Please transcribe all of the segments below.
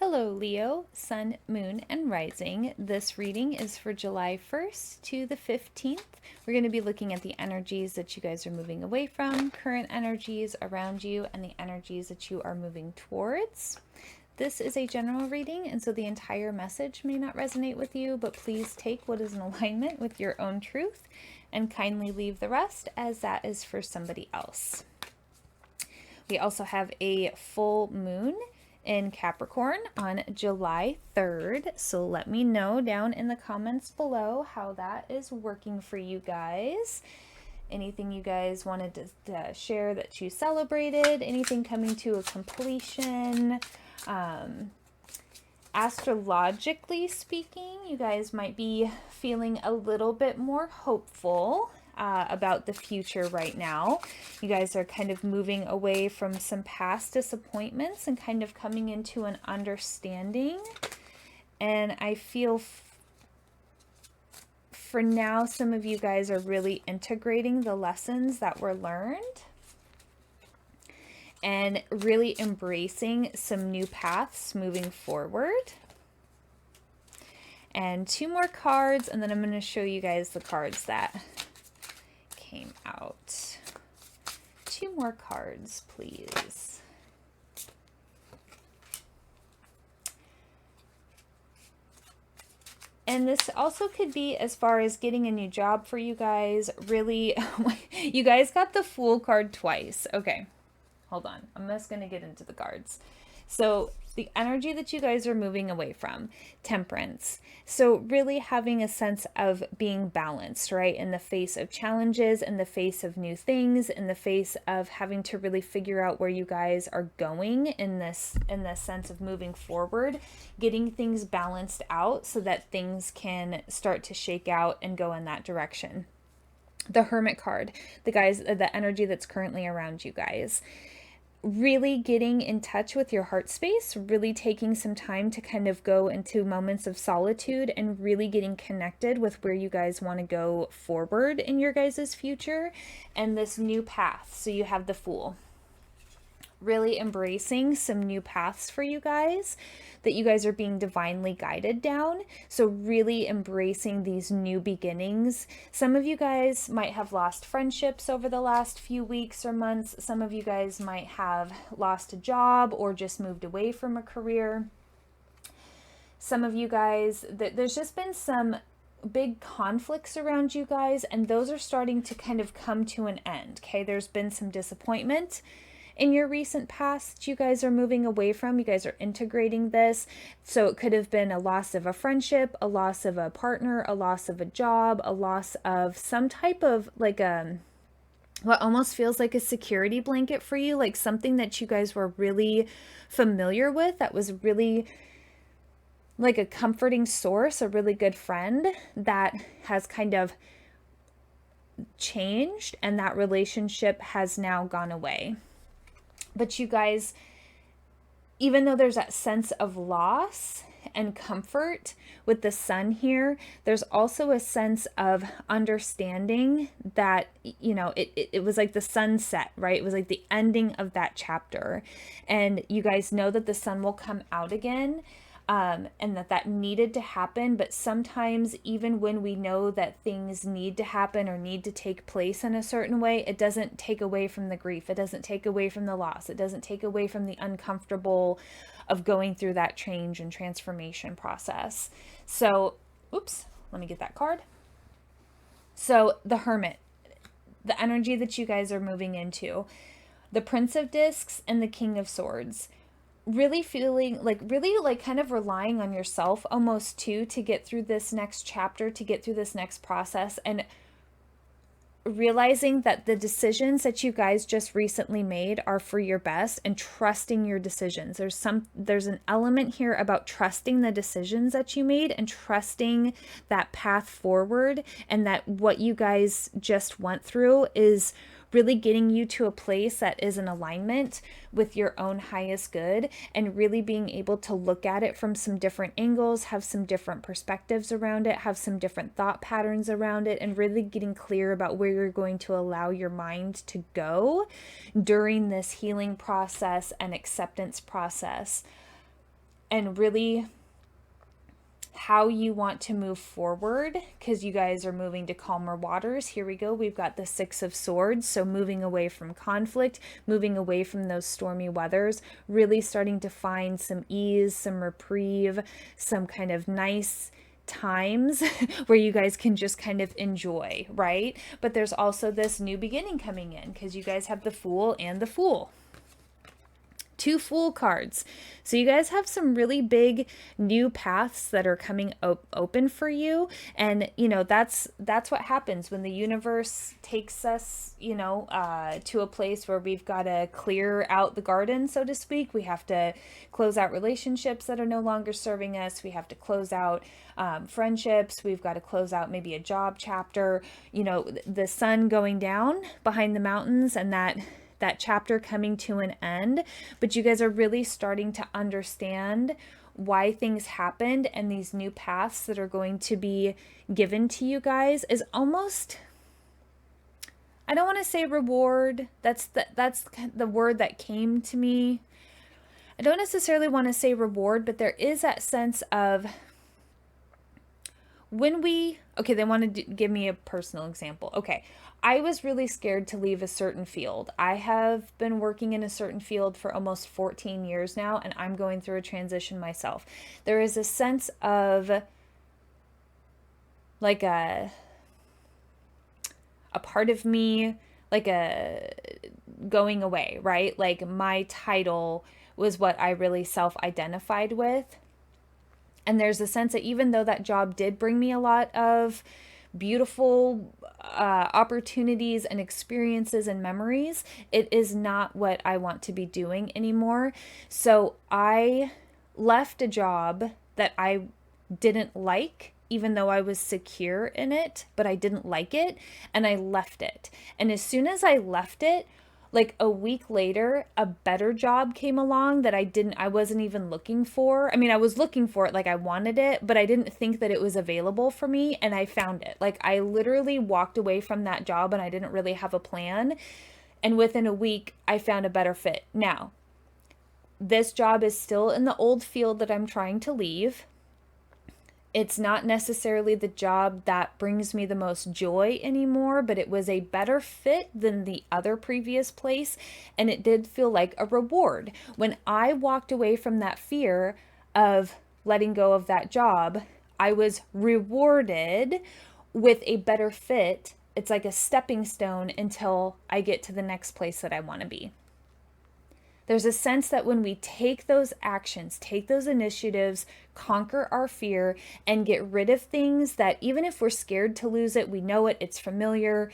Hello, Leo, Sun, Moon, and Rising. This reading is for July 1st to the 15th. We're going to be looking at the energies that you guys are moving away from, current energies around you, and the energies that you are moving towards. This is a general reading, and so the entire message may not resonate with you, but please take what is in alignment with your own truth and kindly leave the rest, as that is for somebody else. We also have a full moon in Capricorn on July 3rd. So let me know down in the comments below how that is working for you guys. Anything you guys wanted to share that you celebrated, anything coming to a completion. Astrologically speaking, you guys might be feeling a little bit more hopeful about the future right now. You guys are kind of moving away from some past disappointments and kind of coming into an understanding. And I feel for now, some of you guys are really integrating the lessons that were learned and really embracing some new paths moving forward. And two more cards, and then I'm going to show you guys the cards that came out. Two more cards, please. And this also could be as far as getting a new job for you guys. Really, you guys got the Fool card twice. Okay, hold on. I'm just going to get into the cards. So the energy that you guys are moving away from, Temperance. So really having a sense of being balanced, right? In the face of challenges, in the face of new things, in the face of having to really figure out where you guys are going in this sense of moving forward, getting things balanced out so that things can start to shake out and go in that direction. The Hermit card, the energy that's currently around you guys. Really getting in touch with your heart space, really taking some time to kind of go into moments of solitude and really getting connected with where you guys want to go forward in your guys' future and this new path. So you have the Fool. Really embracing some new paths for you guys that you guys are being divinely guided down. So really embracing these new beginnings. Some of you guys might have lost friendships over the last few weeks or months. Some of you guys might have lost a job or just moved away from a career. Some of you guys, there's just been some big conflicts around you guys, and those are starting to kind of come to an end. Okay, there's been some disappointment in your recent past you guys are moving away from. You guys are integrating this. So it could have been a loss of a friendship, a loss of a partner, a loss of a job, a loss of some type of like what almost feels like a security blanket for you, like something that you guys were really familiar with, that was really like a comforting source, a really good friend that has kind of changed, and that relationship has now gone away. But you guys, even though there's that sense of loss and comfort with the Sun here, there's also a sense of understanding that, you know, it was like the sunset, right? It was like the ending of that chapter. And you guys know that the sun will come out again. And that needed to happen. But sometimes even when we know that things need to happen or need to take place in a certain way, it doesn't take away from the grief. It doesn't take away from the loss. It doesn't take away from the uncomfortable of going through that change and transformation process. So, oops, let me get that card. So the Hermit, the energy that you guys are moving into, the Prince of Discs and the King of Swords. Really feeling like kind of relying on yourself almost too to get through this next chapter, to get through this next process, and realizing that the decisions that you guys just recently made are for your best, and trusting your decisions. There's an element here about trusting the decisions that you made and trusting that path forward, and that what you guys just went through is really getting you to a place that is in alignment with your own highest good, and really being able to look at it from some different angles, have some different perspectives around it, have some different thought patterns around it, and really getting clear about where you're going to allow your mind to go during this healing process and acceptance process. and really how you want to move forward, because you guys are moving to calmer waters. Here we go. We've got the Six of Swords. So moving away from conflict, moving away from those stormy weathers, really starting to find some ease, some reprieve, some kind of nice times where you guys can just kind of enjoy, right? But there's also this new beginning coming in, because you guys have the Fool and the Fool. Two Fool cards. So you guys have some really big new paths that are coming open for you. And, you know, that's what happens when the universe takes us, you know, to a place where we've got to clear out the garden, so to speak. We have to close out relationships that are no longer serving us. We have to close out friendships. We've got to close out maybe a job chapter, you know, the sun going down behind the mountains, and that chapter coming to an end. But you guys are really starting to understand why things happened, and these new paths that are going to be given to you guys is almost, I don't want to say reward. That's the word that came to me. I don't necessarily want to say reward, but there is that sense of when we, okay, they want to give me a personal example. Okay, I was really scared to leave a certain field. I have been working in a certain field for almost 14 years now, and I'm going through a transition myself. There is a sense of like a part of me, like a going away, right? Like my title was what I really self-identified with. And there's a sense that even though that job did bring me a lot of beautiful opportunities and experiences and memories, it is not what I want to be doing anymore. So I left a job that I didn't like, even though I was secure in it, but I didn't like it, and I left it. And as soon as I left it, like a week later, a better job came along that I wasn't even looking for. I mean, I was looking for it, like I wanted it, but I didn't think that it was available for me, and I found it. Like I literally walked away from that job and I didn't really have a plan. And within a week, I found a better fit. Now, this job is still in the old field that I'm trying to leave. It's not necessarily the job that brings me the most joy anymore, but it was a better fit than the other previous place, and it did feel like a reward. When I walked away from that fear of letting go of that job, I was rewarded with a better fit. It's like a stepping stone until I get to the next place that I want to be. There's a sense that when we take those actions, take those initiatives, conquer our fear, and get rid of things that even if we're scared to lose it, we know it, it's familiar.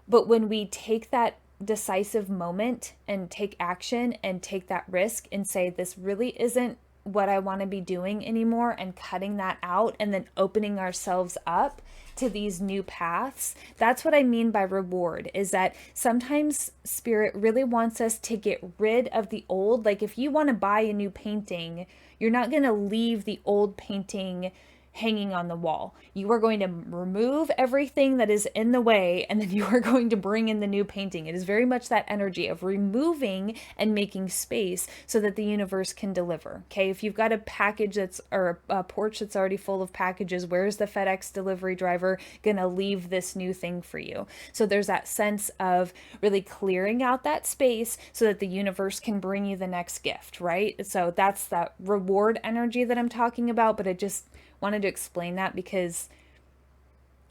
But when we take that decisive moment and take action and take that risk and say, this really isn't what I want to be doing anymore, and cutting that out and then opening ourselves up to these new paths. That's what I mean by reward, is that sometimes spirit really wants us to get rid of the old. Like if you want to buy a new painting, you're not going to leave the old painting hanging on the wall. You are going to remove everything that is in the way, and then you are going to bring in the new painting. It is very much that energy of removing and making space so that the universe can deliver. Okay, if you've got a package or a porch that's already full of packages, where's the FedEx delivery driver gonna leave this new thing for you? So there's that sense of really clearing out that space so that the universe can bring you the next gift, right? So that's that reward energy that I'm talking about, but I just wanted to explain that because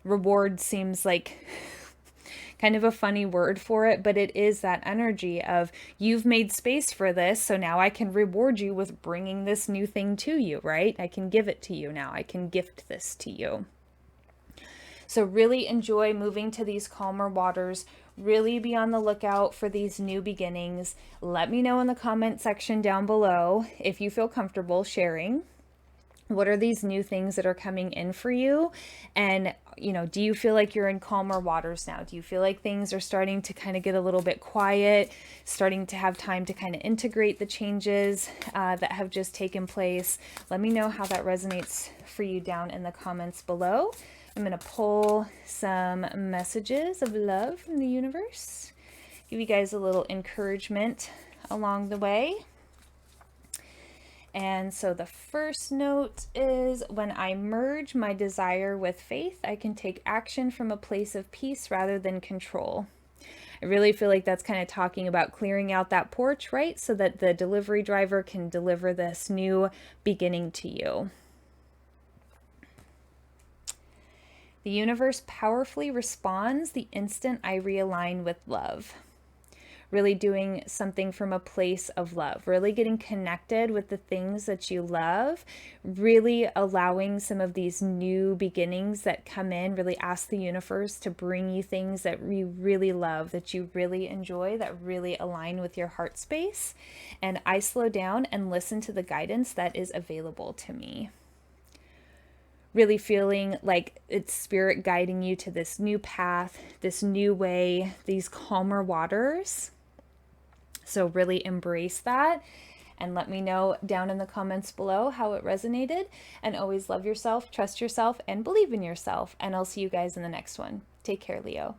reward seems like kind of a funny word for it, but it is that energy of you've made space for this, so now I can reward you with bringing this new thing to you, right? I can give it to you now. I can gift this to you. So really enjoy moving to these calmer waters. Really be on the lookout for these new beginnings. Let me know in the comment section down below if you feel comfortable sharing. What are these new things that are coming in for you? And, you know, do you feel like you're in calmer waters now? Do you feel like things are starting to kind of get a little bit quiet, starting to have time to kind of integrate the changes that have just taken place? Let me know how that resonates for you down in the comments below. I'm going to pull some messages of love from the universe, give you guys a little encouragement along the way. And so the first note is, when I merge my desire with faith, I can take action from a place of peace rather than control. I really feel like that's kind of talking about clearing out that porch, right? So that the delivery driver can deliver this new beginning to you. The universe powerfully responds the instant I realign with love. Really doing something from a place of love, really getting connected with the things that you love, really allowing some of these new beginnings that come in. Really ask the universe to bring you things that you really love, that you really enjoy, that really align with your heart space. And I slow down and listen to the guidance that is available to me. Really feeling like it's spirit guiding you to this new path, this new way, these calmer waters. So really embrace that, and let me know down in the comments below how it resonated. And always love yourself, trust yourself, and believe in yourself. And I'll see you guys in the next one. Take care, Leo.